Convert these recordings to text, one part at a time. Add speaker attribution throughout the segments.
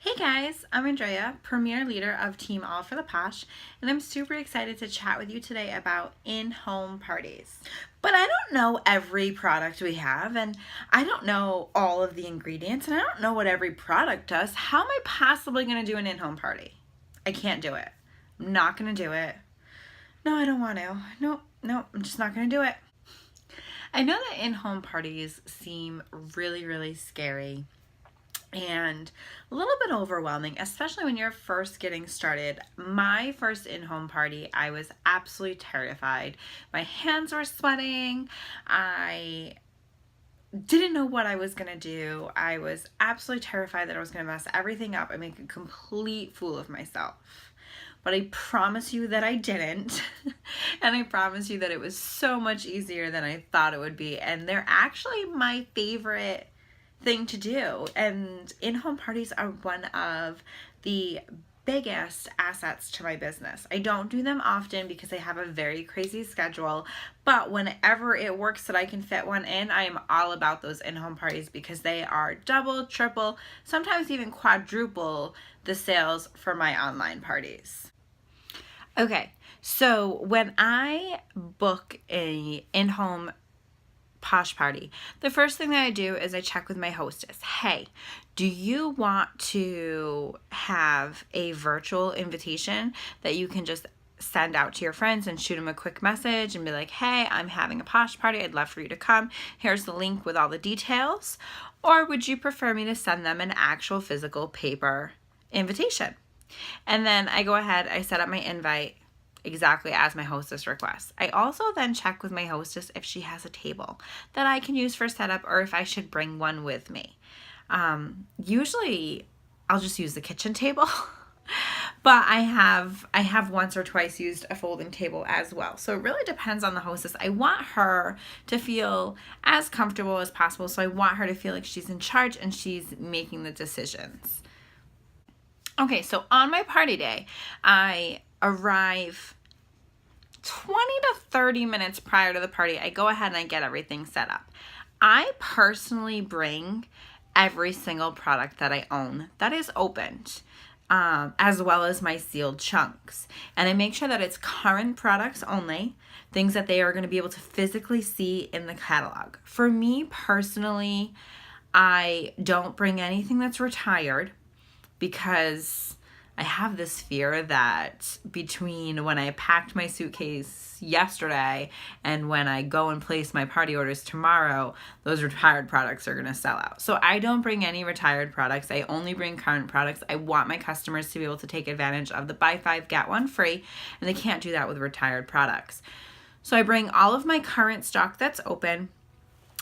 Speaker 1: Hey guys, I'm Andrea, Premier Leader of Team All for the Posh, and I'm super excited to chat with you today about in-home parties. But I don't know every product we have, and I don't know all of the ingredients, and I don't know what every product does. How am I possibly going to do an in-home party? I can't do it. I'm not going to do it. No, I don't want to. Nope, I'm just not going to do it. I know that in-home parties seem really scary and a little bit overwhelming, especially when you're first getting started. My first in-home party, I was absolutely terrified. My hands were sweating. I didn't know what I was going to do. I was absolutely terrified that I was going to mess everything up and make a complete fool of myself. But I promise you that I didn't. And I promise you that it was so much easier than I thought it would be. And they're actually my favorite thing to do, and in-home parties are one of the biggest assets to my business. I don't do them often because I have a very crazy schedule, but whenever it works that I can fit one in, I am all about those in-home parties because they are double, triple, sometimes even quadruple the sales for my online parties. Okay, so when I book a in-home posh party, the first thing that I do is I check with my hostess. Hey, do you want to have a virtual invitation that you can just send out to your friends and shoot them a quick message and be like, hey, I'm having a posh party. I'd love for you to come. Here's the link with all the details. Or would you prefer me to send them an actual physical paper invitation? And then I go ahead, I set up my invite exactly as my hostess requests. I also then check with my hostess if she has a table that I can use for setup or if I should bring one with me. Usually I'll just use the kitchen table, but I have once or twice used a folding table as well. So it really depends on the hostess. I want her to feel as comfortable as possible. So I want her to feel like she's in charge and she's making the decisions. Okay, so on my party day, I arrive 20 to 30 minutes prior to the party. I go ahead and I get everything set up. I personally bring every single product that I own that is opened, as well as my sealed chunks. And I make sure that it's current products only, things that they are going to be able to physically see in the catalog. For me personally, I don't bring anything that's retired because I have this fear that between when I packed my suitcase yesterday and when I go and place my party orders tomorrow, those retired products are going to sell out. So I don't bring any retired products. I only bring current products. I want my customers to be able to take advantage of the buy 5, get 1 free, and they can't do that with retired products. So I bring all of my current stock that's open.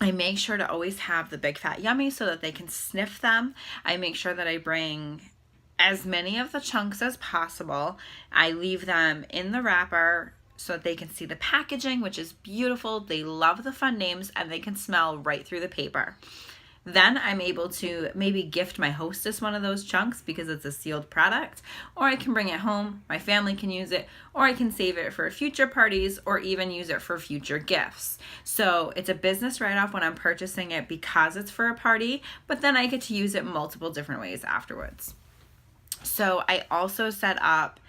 Speaker 1: I make sure to always have the Big Fat Yummy so that they can sniff them. I make sure that I bring as many of the chunks as possible. I leave them in the wrapper so that they can see the packaging, which is beautiful. They love the fun names and they can smell right through the paper. Then I'm able to maybe gift my hostess one of those chunks because it's a sealed product, or I can bring it home, my family can use it, or I can save it for future parties or even use it for future gifts. So it's a business write-off when I'm purchasing it because it's for a party, but then I get to use it multiple different ways afterwards. So I also set up,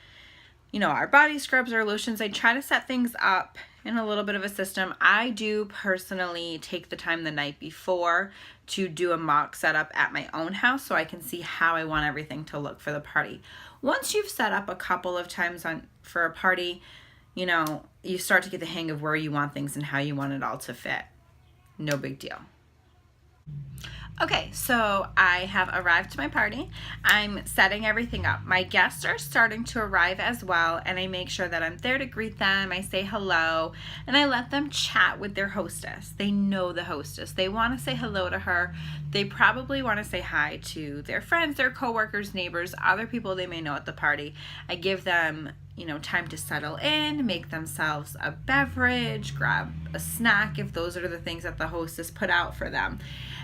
Speaker 1: our body scrubs or lotions. I try to set things up in a little bit of a system. I do personally take the time the night before to do a mock setup at my own house so I can see how I want everything to look for the party. Once you've set up a couple of times for a party, you start to get the hang of where you want things and how you want it all to fit. No big deal. Okay, so I have arrived to my party. I'm setting everything up. My guests are starting to arrive as well, and I make sure that I'm there to greet them. I say hello, and I let them chat with their hostess. They know the hostess. They want to say hello to her. They probably want to say hi to their friends, their coworkers, neighbors, other people they may know at the party. I give them time to settle in, make themselves a beverage, grab a snack if those are the things that the hostess put out for them.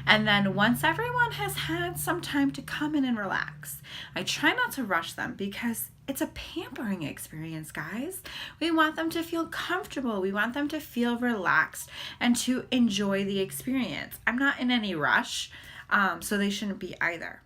Speaker 1: And then once everyone has had some time to come in and relax, I try not to rush them because it's a pampering experience, guys. We want them to feel comfortable. We want them to feel relaxed and to enjoy the experience. I'm not in any rush, so they shouldn't be either.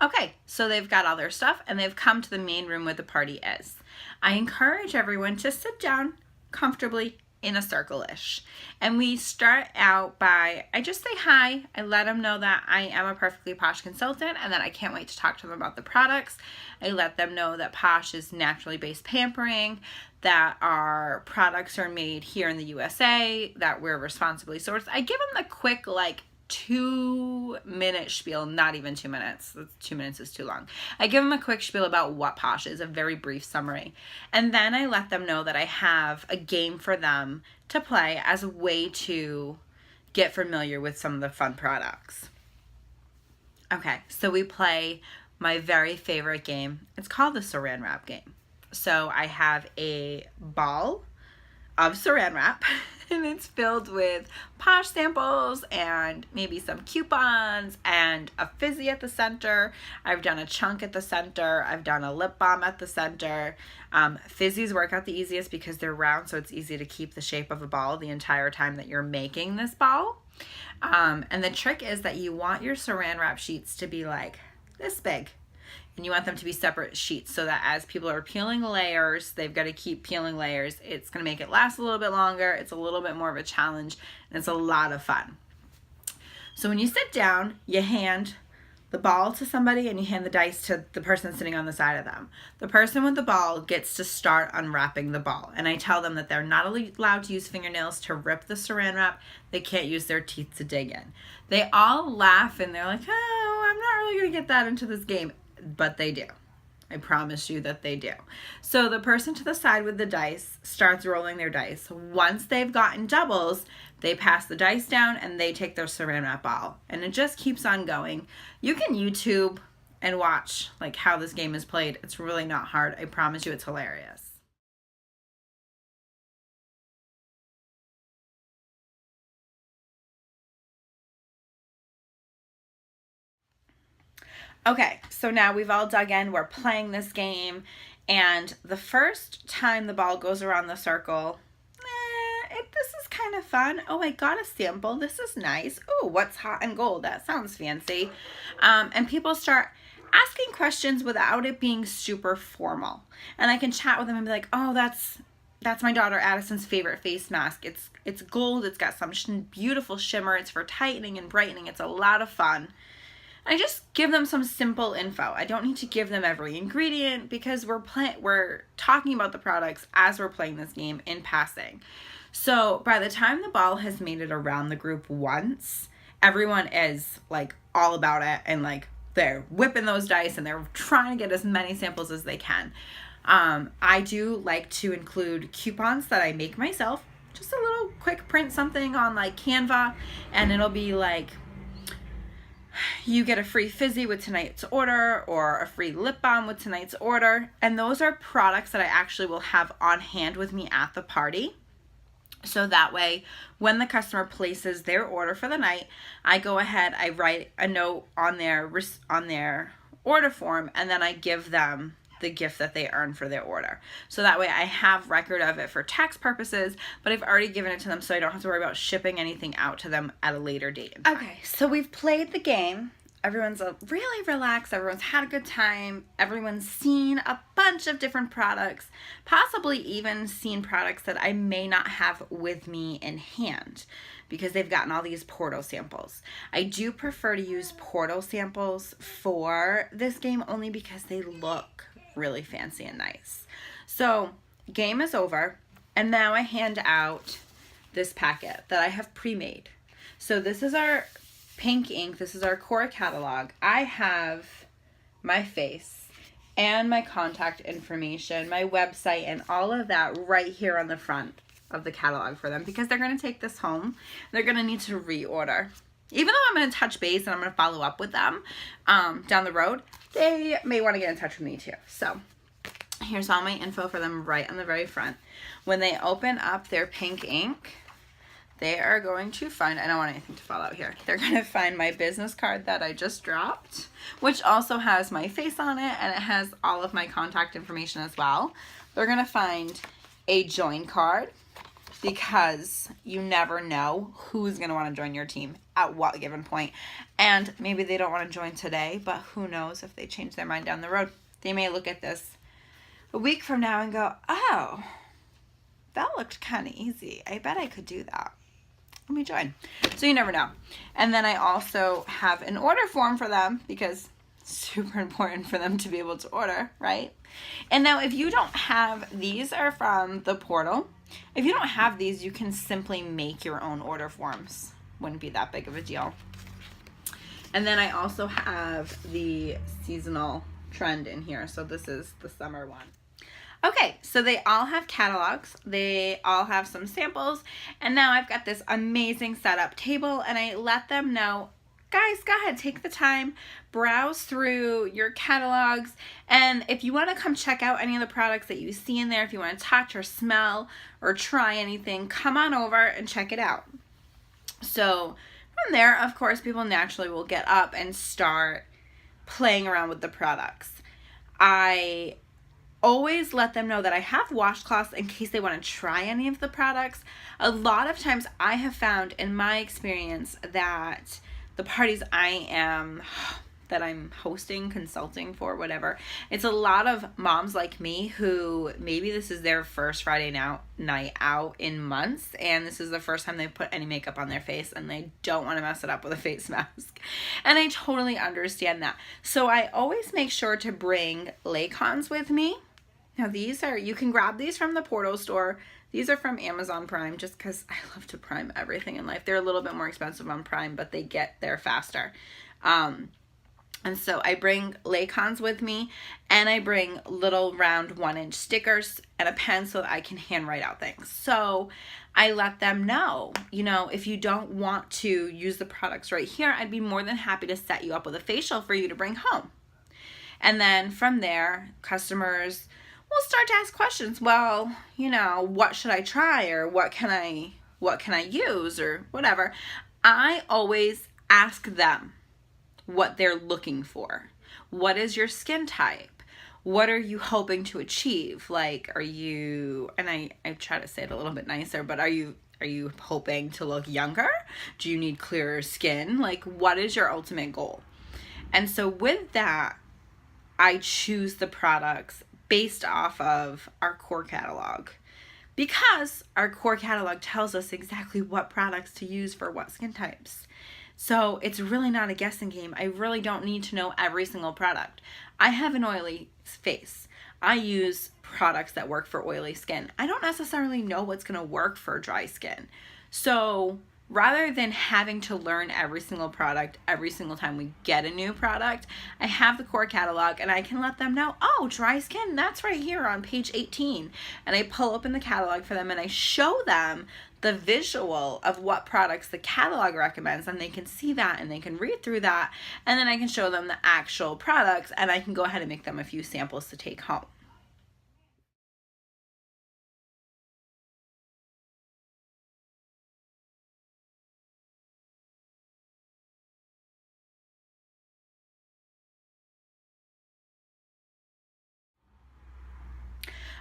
Speaker 1: Okay, so they've got all their stuff and they've come to the main room where the party is. I encourage everyone to sit down comfortably in a circle-ish. And we start out by, I just say hi. I let them know that I am a Perfectly Posh consultant and that I can't wait to talk to them about the products. I let them know that Posh is naturally based pampering, that our products are made here in the USA, that we're responsibly sourced. I give them the quick, like, 2-minute spiel, not even 2 minutes. 2 minutes is too long. I give them a quick spiel about what Posh is, a very brief summary. And then I let them know that I have a game for them to play as a way to get familiar with some of the fun products. Okay, so we play my very favorite game. It's called the Saran Wrap game. So I have a ball of Saran Wrap and it's filled with Posh samples and maybe some coupons and a fizzy at the center. I've done a chunk at the center. I've done a lip balm at the center. Fizzies work out the easiest because they're round, so it's easy to keep the shape of a ball the entire time that you're making this ball. And the trick is that you want your Saran Wrap sheets to be like this big. And you want them to be separate sheets so that as people are peeling layers, they've got to keep peeling layers. It's going to make it last a little bit longer. It's a little bit more of a challenge, and it's a lot of fun. So when you sit down, you hand the ball to somebody and you hand the dice to the person sitting on the side of them. The person with the ball gets to start unwrapping the ball. And I tell them that they're not allowed to use fingernails to rip the Saran Wrap. They can't use their teeth to dig in. They all laugh and they're like, oh, I'm not really going to get that into this game. But they do. I promise you that they do. So the person to the side with the dice starts rolling their dice. Once they've gotten doubles, they pass the dice down and they take their Saran Wrap ball. And it just keeps on going. You can YouTube and watch like how this game is played. It's really not hard. I promise you it's hilarious. Okay, so now we've all dug in, we're playing this game, and the first time the ball goes around the circle, this is kind of fun. Oh, I got a sample. This is nice. Oh, what's hot and gold? That sounds fancy. And people start asking questions without it being super formal. And I can chat with them and be like, oh, that's my daughter Addison's favorite face mask. It's gold. It's got some beautiful shimmer. It's for tightening and brightening. It's a lot of fun. I just give them some simple info. I don't need to give them every ingredient because we're talking about the products as we're playing this game in passing. So by the time the ball has made it around the group once, everyone is like all about it and like they're whipping those dice and they're trying to get as many samples as they can. I do like to include coupons that I make myself. Just a little quick print something on like Canva and it'll be like, you get a free fizzy with tonight's order or a free lip balm with tonight's order. And those are products that I actually will have on hand with me at the party. So that way, when the customer places their order for the night, I go ahead, I write a note on their order form, and then I give them the gift that they earned for their order. So that way I have record of it for tax purposes, but I've already given it to them so I don't have to worry about shipping anything out to them at a later date. Okay, so we've played the game. Everyone's really relaxed. Everyone's had a good time. Everyone's seen a bunch of different products, possibly even seen products that I may not have with me in hand because they've gotten all these Porto samples. I do prefer to use Porto samples for this game only because they look really fancy and nice. So game is over and now I hand out this packet that I have pre-made. So this is our pink ink. This is our core catalog. I have my face and my contact information, my website, and all of that right here on the front of the catalog for them because they're going to take this home. They're going to need to reorder. Even though I'm going to touch base and I'm going to follow up with them down the road, they may want to get in touch with me too. So here's all my info for them right on the very front. When they open up their pink ink, they are going to find, I don't want anything to fall out here. They're going to find my business card that I just dropped, which also has my face on it and it has all of my contact information as well. They're going to find a join card. because you never know who's going to want to join your team at what given point. And maybe they don't want to join today, but who knows if they change their mind down the road. They may look at this a week from now and go, oh, that looked kind of easy. I bet I could do that. Let me join. So you never know. And then I also have an order form for them because it's super important for them to be able to order, right? And now if you don't have, these are from the portal. If you don't have these, you can simply make your own order forms. Wouldn't be that big of a deal. And then I also have the seasonal trend in here. So this is the summer one. Okay, so they all have catalogs. They all have some samples. And now I've got this amazing setup table, and I let them know, guys, go ahead, take the time, browse through your catalogs, and if you want to come check out any of the products that you see in there, if you want to touch or smell or try anything, come on over and check it out. So from there, of course, people naturally will get up and start playing around with the products. I always let them know that I have washcloths in case they want to try any of the products. A lot of times I have found in my experience that the parties that I'm hosting, consulting for, whatever, it's a lot of moms like me who maybe this is their first Friday night out in months, and this is the first time they've put any makeup on their face, and they don't want to mess it up with a face mask. And I totally understand that. So I always make sure to bring Laycons with me. Now these are, you can grab these from the Portal store. These are from Amazon Prime just because I love to Prime everything in life. They're a little bit more expensive on Prime, but they get there faster. And so I bring Laycons with me, and I bring little round 1-inch stickers and a pen so that I can handwrite out things. So I let them know, if you don't want to use the products right here, I'd be more than happy to set you up with a facial for you to bring home. And then from there, customers will start to ask questions. Well, what should I try, or what can I use, or whatever. I always ask them what they're looking for. What is your skin type? What are you hoping to achieve? Like, are you, and I try to say it a little bit nicer, but are you hoping to look younger? Do you need clearer skin? Like, what is your ultimate goal? And so with that, I choose the products based off of our core catalog, because our core catalog tells us exactly what products to use for what skin types. So it's really not a guessing game. I really don't need to know every single product. I have an oily face. I use products that work for oily skin. I don't necessarily know what's going to work for dry skin. So rather than having to learn every single product every single time we get a new product, I have the core catalog, and I can let them know, oh, dry skin, that's right here on page 18. And I pull open the catalog for them, and I show them the visual of what products the catalog recommends, and they can see that and they can read through that, and then I can show them the actual products, and I can go ahead and make them a few samples to take home.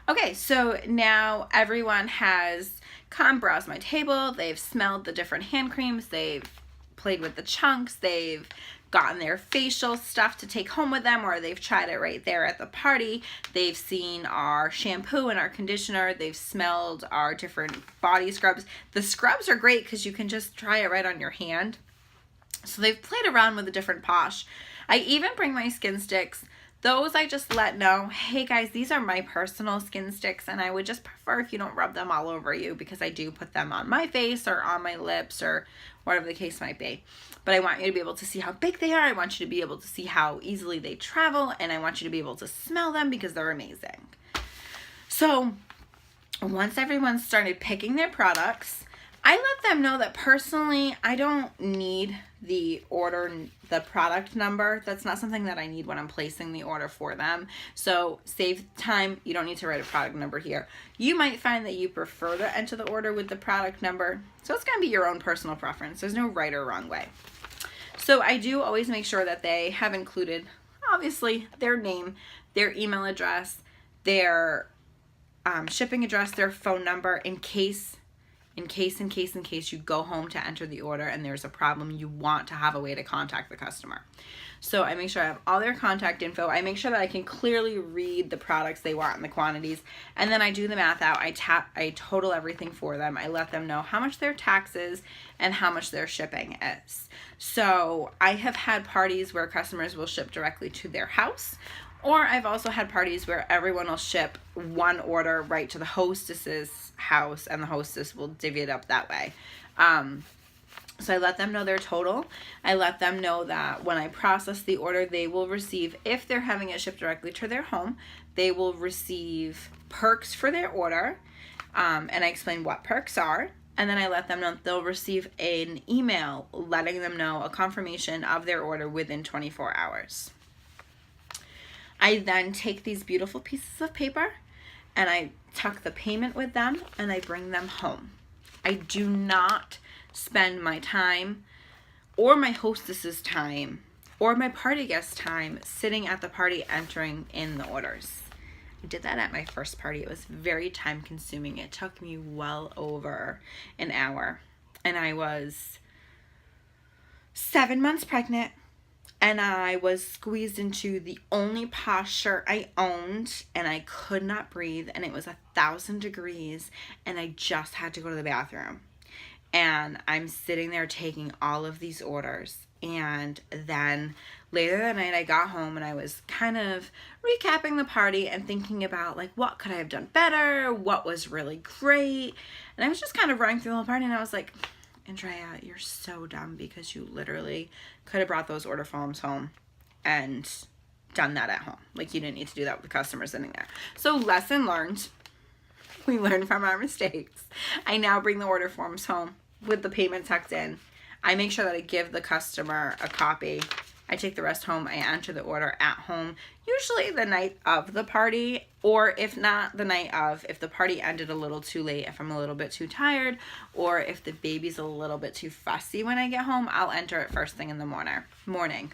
Speaker 1: Okay, so now everyone has come browsed my table, they've smelled the different hand creams, they've played with the chunks, they've gotten their facial stuff to take home with them, or they've tried it right there at the party. They've seen our shampoo and our conditioner, they've smelled our different body scrubs. The scrubs are great because you can just try it right on your hand. So they've played around with the different posh. I even bring my skin sticks. Those I just let know, hey guys, these are my personal skin sticks, and I would just prefer if you don't rub them all over you, because I do put them on my face or on my lips or whatever the case might be. But I want you to be able to see how big they are. I want you to be able to see how easily they travel, and I want you to be able to smell them because they're amazing. So once everyone started picking their products, I let them know that personally, I don't need the product number. That's not something that I need when I'm placing the order for them. So save time. You don't need to write a product number here. You might find that you prefer to enter the order with the product number. So it's going to be your own personal preference. There's no right or wrong way. So I do always make sure that they have included, obviously, their name, their email address, their shipping address, their phone number, in case in case you go home to enter the order and there's a problem, you want to have a way to contact the customer. So I make sure I have all their contact info. I make sure that I can clearly read the products they want and the quantities. And then I do the math out. I total everything for them. I let them know how much their tax is and how much their shipping is. So I have had parties where customers will ship directly to their house, or I've also had parties where everyone will ship one order right to the hostess's house and the hostess will divvy it up that way. So I let them know their total. I let them know that when I process the order, they will receive, if they're having it shipped directly to their home, they will receive perks for their order. And I explain what perks are. And then I let them know they'll receive an email letting them know a confirmation of their order within 24 hours. I then take these beautiful pieces of paper and I tuck the payment with them and I bring them home. I do not spend my time or my hostess's time or my party guest time sitting at the party entering in the orders. I did that at my first party. It was very time consuming. It took me well over an hour. And I was 7 months pregnant and I was squeezed into the only posh shirt I owned and I could not breathe and it was 1,000 degrees and I just had to go to the bathroom. And I'm sitting there taking all of these orders. And then later that night I got home and I was kind of recapping the party and thinking about like, what could I have done better? What was really great? And I was just kind of running through the whole party and I was like, Andrea, you're so dumb because you literally could have brought those order forms home and done that at home. Like you didn't need to do that with the customer sitting there. So lesson learned. We learn from our mistakes. I now bring the order forms home with the payment tucked in. I make sure that I give the customer a copy. I take the rest home. I enter the order at home, usually the night of the party, or if not the night of, if the party ended a little too late, if I'm a little bit too tired, or if the baby's a little bit too fussy when I get home, I'll enter it first thing in the morning.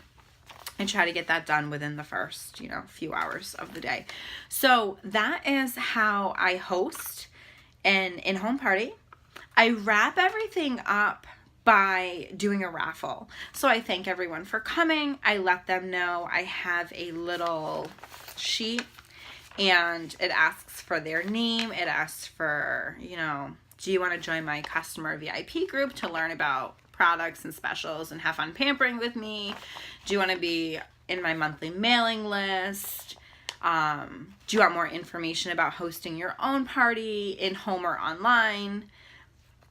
Speaker 1: And try to get that done within the first, few hours of the day. So that is how I host an in-home party. I wrap everything up by doing a raffle. So I thank everyone for coming. I let them know I have a little sheet and it asks for their name. It asks for, do you want to join my customer VIP group to learn about products and specials and have fun pampering with me? Do you want to be in my monthly mailing list? Do you want more information about hosting your own party in home or online?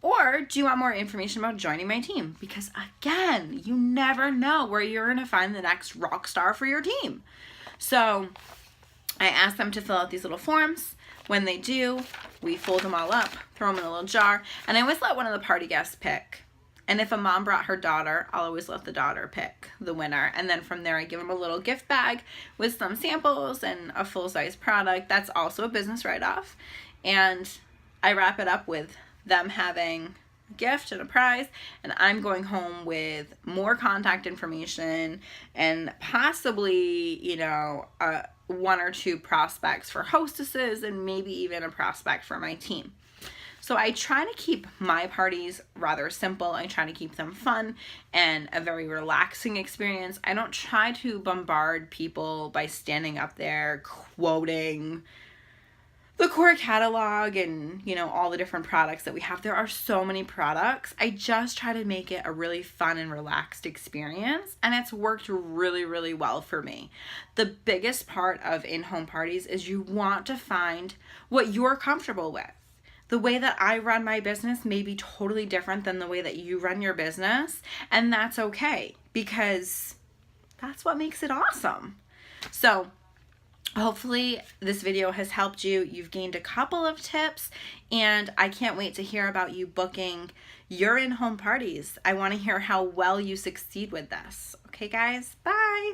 Speaker 1: Or do you want more information about joining my team? Because again, you never know where you're going to find the next rock star for your team. So I ask them to fill out these little forms. When they do, we fold them all up, throw them in a little jar, and I always let one of the party guests pick. And if a mom brought her daughter, I'll always let the daughter pick the winner. And then from there, I give them a little gift bag with some samples and a full-size product. That's also a business write-off. And I wrap it up with them having a gift and a prize. And I'm going home with more contact information and possibly, one or two prospects for hostesses and maybe even a prospect for my team. So I try to keep my parties rather simple. I try to keep them fun and a very relaxing experience. I don't try to bombard people by standing up there quoting the core catalog and, all the different products that we have. There are so many products. I just try to make it a really fun and relaxed experience, and it's worked really, really well for me. The biggest part of in-home parties is you want to find what you're comfortable with. The way that I run my business may be totally different than the way that you run your business, and that's okay because that's what makes it awesome. So hopefully this video has helped you. You've gained a couple of tips, and I can't wait to hear about you booking your in-home parties. I want to hear how well you succeed with this. Okay, guys? Bye.